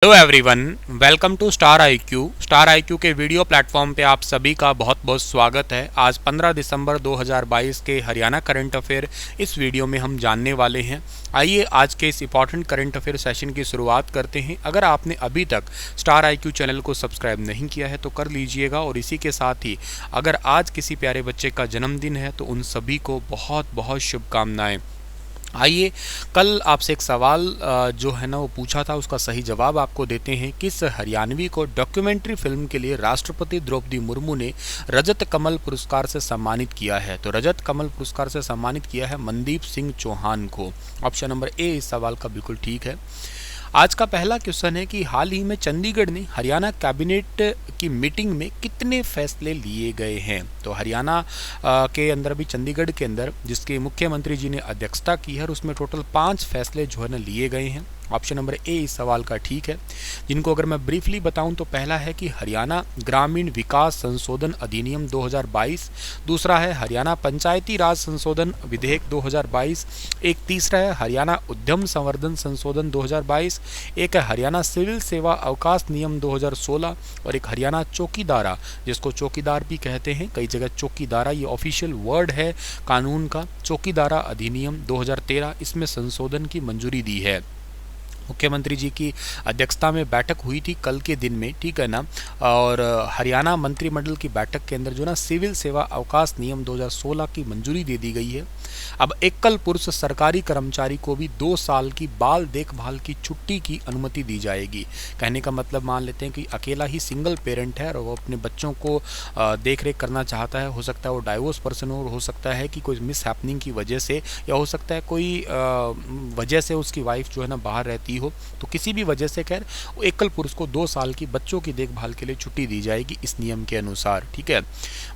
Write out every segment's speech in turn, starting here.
Hello everyone, welcome to star IQ. Star IQ के video platform पे आप सभी का बहुत बहुत स्वागत है। आज 15 दिसंबर 2022 के हरियाणा करंट अफेयर इस वीडियो में हम जानने वाले हैं। आइए आज के इस इंपॉर्टेंट करंट अफेयर सेशन की शुरुआत करते हैं। अगर आपने अभी तक स्टार आईक्यू चैनल को सब्सक्राइब नहीं किया है तो कर लीजिएगा, और इसी के साथ ही अगर आज किसी प्यारे बच्चे का जन्मदिन है तो उन सभी को बहुत बहुत शुभकामनाएँ। आइए कल आपसे एक सवाल जो है ना वो पूछा था, उसका सही जवाब आपको देते हैं। किस हरियाणवी को डॉक्यूमेंट्री फिल्म के लिए राष्ट्रपति द्रौपदी मुर्मू ने रजत कमल पुरस्कार से सम्मानित किया है? तो रजत कमल पुरस्कार से सम्मानित किया है मनदीप सिंह चौहान को। ऑप्शन नंबर ए इस सवाल का बिल्कुल ठीक है। आज का पहला क्वेश्चन है कि हाल ही में चंडीगढ़ ने हरियाणा कैबिनेट की मीटिंग में कितने फैसले लिए गए हैं? तो हरियाणा के अंदर अभी चंडीगढ़ के अंदर जिसके मुख्यमंत्री जी ने अध्यक्षता की है, उसमें टोटल 5 फैसले जो है ना लिए गए हैं। ऑप्शन नंबर ए इस सवाल का ठीक है, जिनको अगर मैं ब्रीफली बताऊं तो पहला है कि हरियाणा ग्रामीण विकास संशोधन अधिनियम 2022, दूसरा है हरियाणा पंचायती राज संशोधन विधेयक 2022, एक तीसरा है हरियाणा उद्यम संवर्धन संशोधन 2022, एक है हरियाणा सिविल सेवा अवकाश नियम 2016 और एक हरियाणा चौकीदारा, जिसको चौकीदार भी कहते हैं, कई जगह चौकीदारा ये ऑफिशियल वर्ड है कानून का, चौकीदारा अधिनियम 2013, इसमें संशोधन की मंजूरी दी है। मुख्यमंत्री जी की अध्यक्षता में बैठक हुई थी कल के दिन में, ठीक है ना। और हरियाणा मंत्रिमंडल की बैठक के अंदर जो ना सिविल सेवा अवकाश नियम 2016 की मंजूरी दे दी गई है। अब एकल पुरुष सरकारी कर्मचारी को भी 2 साल की बाल देखभाल की छुट्टी की अनुमति दी जाएगी। कहने का मतलब मान लेते हैं कि अकेला ही सिंगल पेरेंट है और वो अपने बच्चों को देख रेख करना चाहता है। हो सकता है वो डाइवोर्स पर्सन हो सकता है कि कोई मिस हैपनिंग की वजह से, या हो सकता है कोई वजह से उसकी वाइफ जो है ना बाहर रहती हो, तो किसी भी वजह से खैर एकल पुरुष को 2 साल की बच्चों की देखभाल के लिए छुट्टी दी जाएगी इस नियम के अनुसार, ठीक है।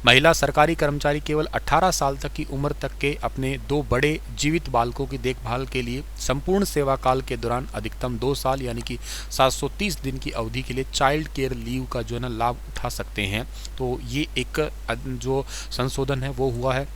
महिला सरकारी कर्मचारी केवल 18 साल तक की उम्र तक के अपने 2 बड़े जीवित बालकों की देखभाल के लिए संपूर्ण सेवा काल के दौरान अधिकतम 2 साल यानी कि 730 दिन की अवधि के लिए चाइल्ड केयर लीव का जो है ना लाभ उठा सकते हैं। तो ये एक जो संशोधन है वो हुआ है।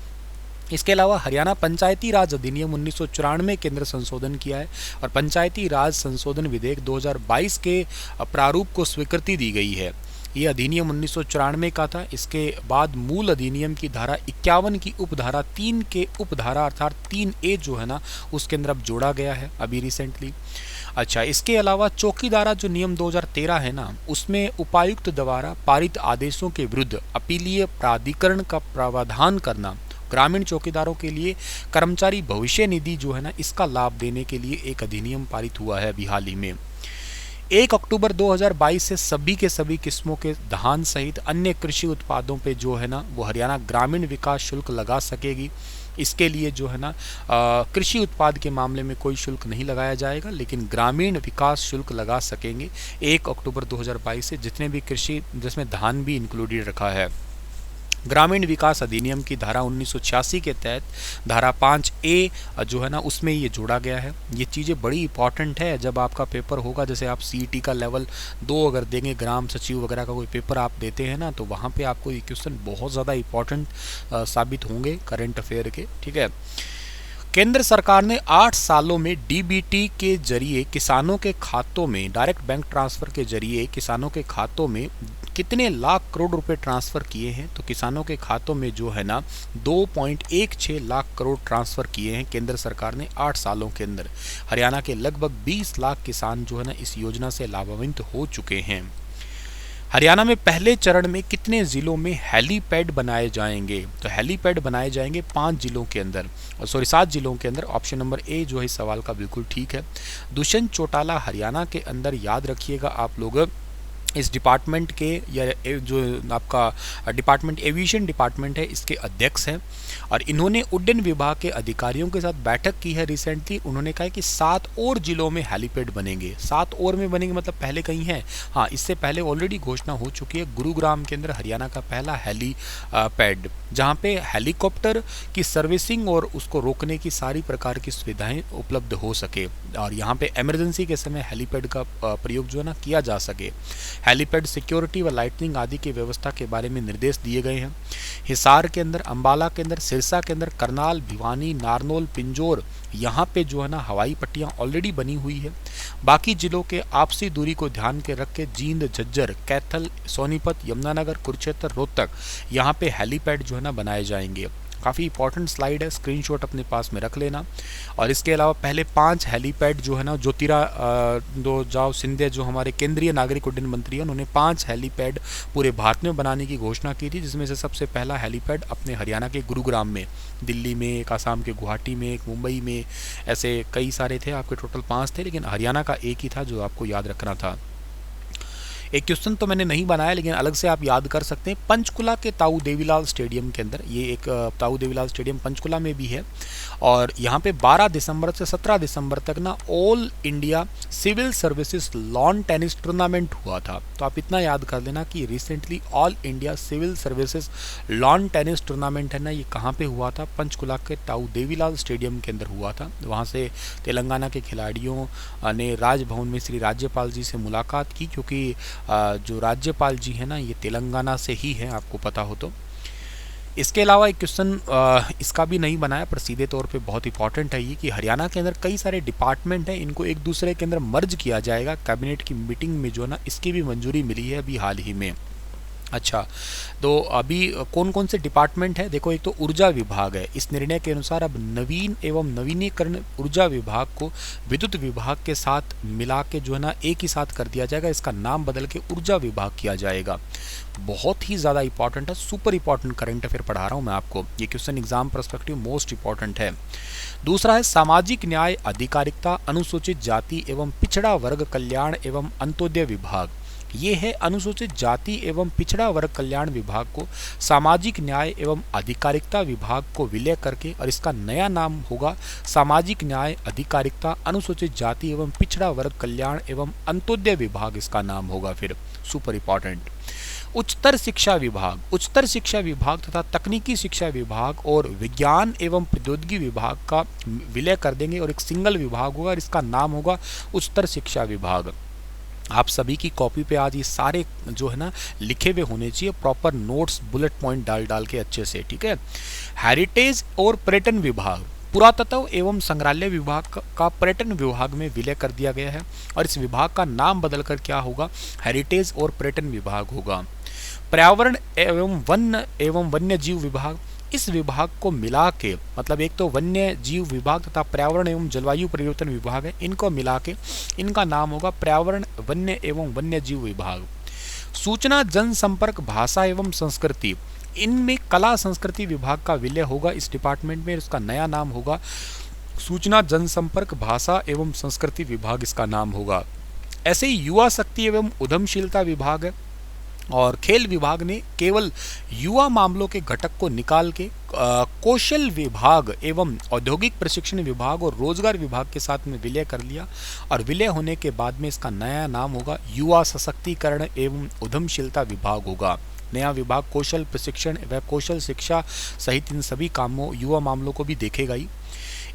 इसके अलावा हरियाणा पंचायती राज अधिनियम 1994 के अंदर संशोधन किया है और पंचायती राज संशोधन विधेयक 2022 के प्रारूप को स्वीकृति दी गई है। ये अधिनियम 1994 का था। इसके बाद मूल अधिनियम की धारा 51 की उपधारा 3 के उपधारा अर्थात 3A जो है ना उसके अंदर अब जोड़ा गया है अभी रिसेंटली। अच्छा, इसके अलावा चौकीदारा जो नियम 2013 है ना, उसमें उपायुक्त द्वारा पारित आदेशों के विरुद्ध अपीलीय प्राधिकरण का प्रावधान करना, ग्रामीण चौकीदारों के लिए कर्मचारी भविष्य निधि जो है ना इसका लाभ देने के लिए एक अधिनियम पारित हुआ है अभी हाल ही में। 1 अक्टूबर 2022 से सभी के सभी किस्मों के धान सहित अन्य कृषि उत्पादों पे जो है ना वो हरियाणा ग्रामीण विकास शुल्क लगा सकेगी। इसके लिए जो है ना कृषि उत्पाद के मामले में कोई शुल्क नहीं लगाया जाएगा, लेकिन ग्रामीण विकास शुल्क लगा सकेंगे 1 अक्टूबर 2022 से, जितने भी कृषि जिसमें धान भी इंक्लूडेड रखा है। ग्रामीण विकास अधिनियम की धारा 1986 के तहत धारा 5A जो है ना उसमें ये जोड़ा गया है। ये चीज़ें बड़ी इंपॉर्टेंट है जब आपका पेपर होगा, जैसे आप CET का लेवल 2 अगर देंगे, ग्राम सचिव वगैरह का कोई पेपर आप देते हैं ना, तो वहाँ पे आपको ये क्वेश्चन बहुत ज़्यादा इंपॉर्टेंट साबित होंगे करंट अफेयर के, ठीक है। केंद्र सरकार ने 8 सालों में DBT के जरिए किसानों के खातों में, डायरेक्ट बैंक ट्रांसफ़र के जरिए किसानों के खातों में कितने लाख करोड़ रुपए ट्रांसफ़र किए हैं? तो किसानों के खातों में जो है ना 2.16 लाख करोड़ ट्रांसफ़र किए हैं केंद्र सरकार ने 8 सालों के अंदर। हरियाणा के लगभग 20 लाख किसान जो है ना इस योजना से लाभान्वित हो चुके हैं। हरियाणा में पहले चरण में कितने जिलों में हेलीपैड बनाए जाएंगे? तो हेलीपैड बनाए जाएंगे 5 जिलों के अंदर, सॉरी 7 जिलों के अंदर। ऑप्शन नंबर ए जो है इस सवाल का बिल्कुल ठीक है। दुष्यंत चौटाला हरियाणा के अंदर, याद रखिएगा आप लोग, इस डिपार्टमेंट के या जो आपका डिपार्टमेंट एविएशन डिपार्टमेंट है इसके अध्यक्ष हैं, और इन्होंने उड्डयन विभाग के अधिकारियों के साथ बैठक की है रिसेंटली। उन्होंने कहा कि 7 और जिलों में हेलीपैड बनेंगे। 7 और में बनेंगे मतलब पहले कहीं है? हाँ, इससे पहले ऑलरेडी घोषणा हो चुकी है। गुरुग्राम के अंदर हरियाणा का पहला हेलीपैड, जहाँ पे हेलीकॉप्टर की सर्विसिंग और उसको रोकने की सारी प्रकार की सुविधाएं उपलब्ध हो सके, और यहाँ पे इमरजेंसी के समय हेलीपैड का प्रयोग जो है ना किया जा सके। हेलीपैड सिक्योरिटी व लाइटनिंग आदि की व्यवस्था के बारे में निर्देश दिए गए हैं। हिसार के अंदर, अंबाला के अंदर, सिरसा के अंदर, करनाल, भिवानी, नारनौल, पिंजौर, यहाँ पे जो है ना हवाई पट्टियाँ ऑलरेडी बनी हुई है। बाकी जिलों के आपसी दूरी को ध्यान के रख के जींद, झज्जर, कैथल, सोनीपत, यमुनानगर, कुरुक्षेत्र, रोहतक यहाँ पे हेलीपैड जो है ना बनाए जाएंगे। काफ़ी इंपॉर्टेंट स्लाइड है, स्क्रीनशॉट अपने पास में रख लेना। और इसके अलावा पहले 5 हेलीपैड जो है ना ज्योतिरादित्य सिंधिया जो हमारे केंद्रीय नागरिक उड्डयन मंत्री हैं, उन्होंने 5 हेलीपैड पूरे भारत में बनाने की घोषणा की थी, जिसमें से सबसे पहला हेलीपैड अपने हरियाणा के गुरुग्राम में, दिल्ली में एक, आसाम के गुवाहाटी में एक, मुंबई में, ऐसे कई सारे थे, आपके टोटल 5 थे, लेकिन हरियाणा का एक ही था जो आपको याद रखना था। एक क्वेश्चन तो मैंने नहीं बनाया, लेकिन अलग से आप याद कर सकते हैं। पंचकुला के ताऊ देवीलाल स्टेडियम के अंदर, ये एक ताऊ देवीलाल स्टेडियम पंचकुला में भी है, और यहाँ पे 12 दिसंबर से 17 दिसंबर तक ना all India civil services lawn tennis tournament हुआ था। तो आप इतना याद कर लेना कि recently all India civil services lawn tennis tournament है ना, ये कहाँ पे हुआ था? पंचकुला के ताऊ देवीलाल स्टेडियम के अंदर हुआ था। वहाँ से तेलंगाना के खिलाड़ियों ने राजभवन में श्री राज्यपाल जी से मुलाकात की, क्योंकि जो राज्यपाल जी हैं ना ये तेलंगाना से ही हैं, आपको पता हो तो। इसके अलावा एक क्वेश्चन इसका भी नहीं बनाया, पर सीधे तौर पे बहुत इंपॉर्टेंट है ये, कि हरियाणा के अंदर कई सारे डिपार्टमेंट हैं, इनको एक दूसरे के अंदर मर्ज किया जाएगा। कैबिनेट की मीटिंग में जो है ना इसकी भी मंजूरी मिली है अभी हाल ही में। अच्छा, तो अभी कौन कौन से डिपार्टमेंट है? देखो, एक तो ऊर्जा विभाग है। इस निर्णय के अनुसार अब नवीन एवं नवीनीकरण ऊर्जा विभाग को विद्युत विभाग के साथ मिला के जो है ना एक ही साथ कर दिया जाएगा। इसका नाम बदल के ऊर्जा विभाग किया जाएगा। बहुत ही ज़्यादा इंपॉर्टेंट है, सुपर इंपॉर्टेंट करंट अफेयर पढ़ा रहा हूँ मैं आपको। ये question exam perspective most important है। दूसरा है सामाजिक न्याय, अधिकारिता, अनुसूचित जाति एवं पिछड़ा वर्ग कल्याण एवं अंत्योदय विभाग। ये है अनुसूचित जाति एवं पिछड़ा वर्ग कल्याण विभाग को सामाजिक न्याय एवं अधिकारिता विभाग को विलय करके, और इसका नया नाम होगा सामाजिक न्याय, अधिकारिता, अनुसूचित जाति एवं पिछड़ा वर्ग कल्याण एवं अंत्योदय विभाग इसका नाम होगा। फिर सुपर इंपॉर्टेंट उच्चतर शिक्षा विभाग, उच्चतर शिक्षा विभाग तथा तकनीकी शिक्षा विभाग और विज्ञान एवं प्रौद्योगिकी विभाग का विलय कर देंगे, और एक सिंगल विभाग होगा और इसका नाम होगा उच्चतर शिक्षा विभाग। आप सभी की कॉपी पे आज ये सारे जो है ना लिखे हुए होने चाहिए, प्रॉपर नोट्स बुलेट पॉइंट डाल के अच्छे से, ठीक है। हेरिटेज और पर्यटन विभाग, पुरातत्व एवं संग्रहालय विभाग का पर्यटन विभाग में विलय कर दिया गया है, और इस विभाग का नाम बदलकर क्या होगा? हेरिटेज और पर्यटन विभाग होगा। पर्यावरण एवं वन्य जीव विभाग, इस विभाग को मिला के, मतलब एक तो वन्य जीव विभाग तथा पर्यावरण एवं जलवायु परिवर्तन विभाग है, इनको मिला के इनका नाम होगा पर्यावरण, वन्य एवं वन्य जीव विभाग। सूचना, जनसंपर्क, भाषा एवं संस्कृति, इनमें कला संस्कृति विभाग का विलय होगा इस डिपार्टमेंट में, इसका नया नाम होगा सूचना, जनसंपर्क, भाषा एवं संस्कृति विभाग इसका नाम होगा। ऐसे ही युवा शक्ति एवं उद्यमशीलता विभाग है, और खेल विभाग ने केवल युवा मामलों के घटक को निकाल के कौशल विभाग एवं औद्योगिक प्रशिक्षण विभाग और रोजगार विभाग के साथ में विलय कर लिया, और विलय होने के बाद में इसका नया नाम होगा युवा सशक्तिकरण एवं उद्यमशीलता विभाग होगा। नया विभाग कौशल प्रशिक्षण व कौशल शिक्षा सहित इन सभी कामों, युवा मामलों को भी देखेगा ही।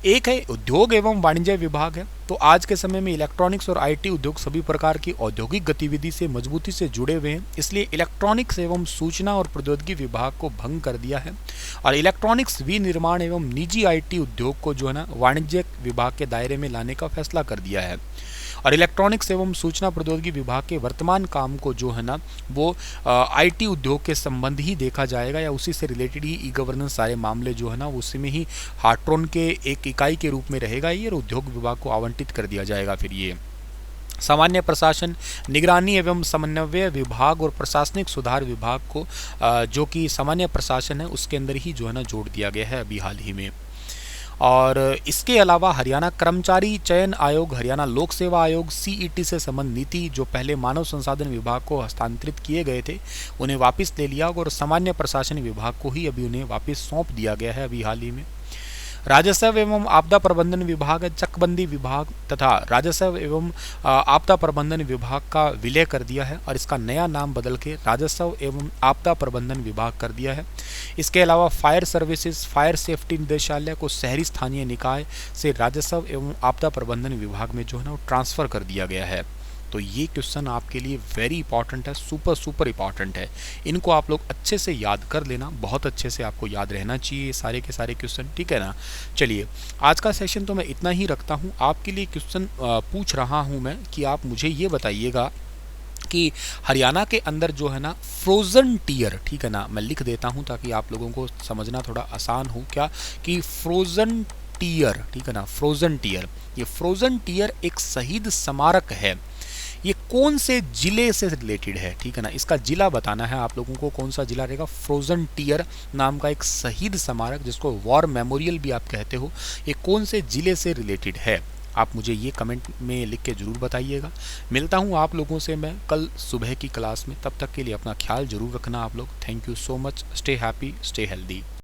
एक है उद्योग एवं वाणिज्य विभाग है। तो आज के समय में इलेक्ट्रॉनिक्स और आईटी उद्योग सभी प्रकार की औद्योगिक गतिविधि से मजबूती से जुड़े हुए हैं, इसलिए इलेक्ट्रॉनिक्स एवं सूचना और प्रौद्योगिकी विभाग को भंग कर दिया है, और इलेक्ट्रॉनिक्स विनिर्माण एवं निजी आईटी उद्योग को जो है ना वाणिज्य विभाग के दायरे में लाने का फैसला कर दिया है। और इलेक्ट्रॉनिक्स एवं सूचना प्रौद्योगिकी विभाग के वर्तमान काम को जो है ना वो आईटी उद्योग के संबंध ही देखा जाएगा, या उसी से रिलेटेड ही ई गवर्नेंस सारे मामले जो है ना उसी में ही हार्ट्रॉन के एक इकाई के रूप में रहेगा ये, और उद्योग विभाग को आवंटित कर दिया जाएगा। फिर ये सामान्य प्रशासन, निगरानी एवं समन्वय विभाग और प्रशासनिक सुधार विभाग को जो कि सामान्य प्रशासन है उसके अंदर ही जो है ना जोड़ दिया गया है अभी हाल ही में। और इसके अलावा हरियाणा कर्मचारी चयन आयोग, हरियाणा लोक सेवा आयोग, सीईटी से संबंध नीति जो पहले मानव संसाधन विभाग को हस्तांतरित किए गए थे उन्हें वापस ले लिया, और सामान्य प्रशासन विभाग को ही अभी उन्हें वापस सौंप दिया गया है अभी हाल ही में। राजस्व एवं आपदा प्रबंधन विभाग, चकबंदी विभाग तथा राजस्व एवं आपदा प्रबंधन विभाग का विलय कर दिया है, और इसका नया नाम बदल के राजस्व एवं आपदा प्रबंधन विभाग कर दिया है। इसके अलावा फायर सर्विसेज, फायर सेफ्टी निदेशालय को शहरी स्थानीय निकाय से राजस्व एवं आपदा प्रबंधन विभाग में जो है ना वो ट्रांसफर कर दिया गया है। तो ये क्वेश्चन आपके लिए वेरी इंपॉर्टेंट है, सुपर सुपर इंपॉर्टेंट है। इनको आप लोग अच्छे से याद कर लेना, बहुत अच्छे से आपको याद रहना चाहिए सारे के सारे क्वेश्चन, ठीक है ना। चलिए आज का सेशन तो मैं इतना ही रखता हूँ। आपके लिए क्वेश्चन पूछ रहा हूँ मैं कि आप मुझे ये बताइएगा कि हरियाणा के अंदर जो है ना फ्रोज़न टीयर, ठीक है ना, मैं लिख देता हूँ ताकि आप लोगों को समझना थोड़ा आसान हो, क्या कि फ्रोज़न टीयर, ठीक है ना, फ्रोज़न टीयर। ये फ्रोज़न टीयर एक शहीद स्मारक है। ये कौन से जिले से रिलेटेड है, ठीक है ना, इसका जिला बताना है आप लोगों को, कौन सा जिला रहेगा। फ्रोज़न टीयर नाम का एक शहीद स्मारक, जिसको वॉर मेमोरियल भी आप कहते हो, ये कौन से जिले से रिलेटेड है, आप मुझे ये कमेंट में लिख के ज़रूर बताइएगा। मिलता हूँ आप लोगों से मैं कल सुबह की क्लास में, तब तक के लिए अपना ख्याल ज़रूर रखना आप लोग। Thank you so much, stay happy, stay healthy.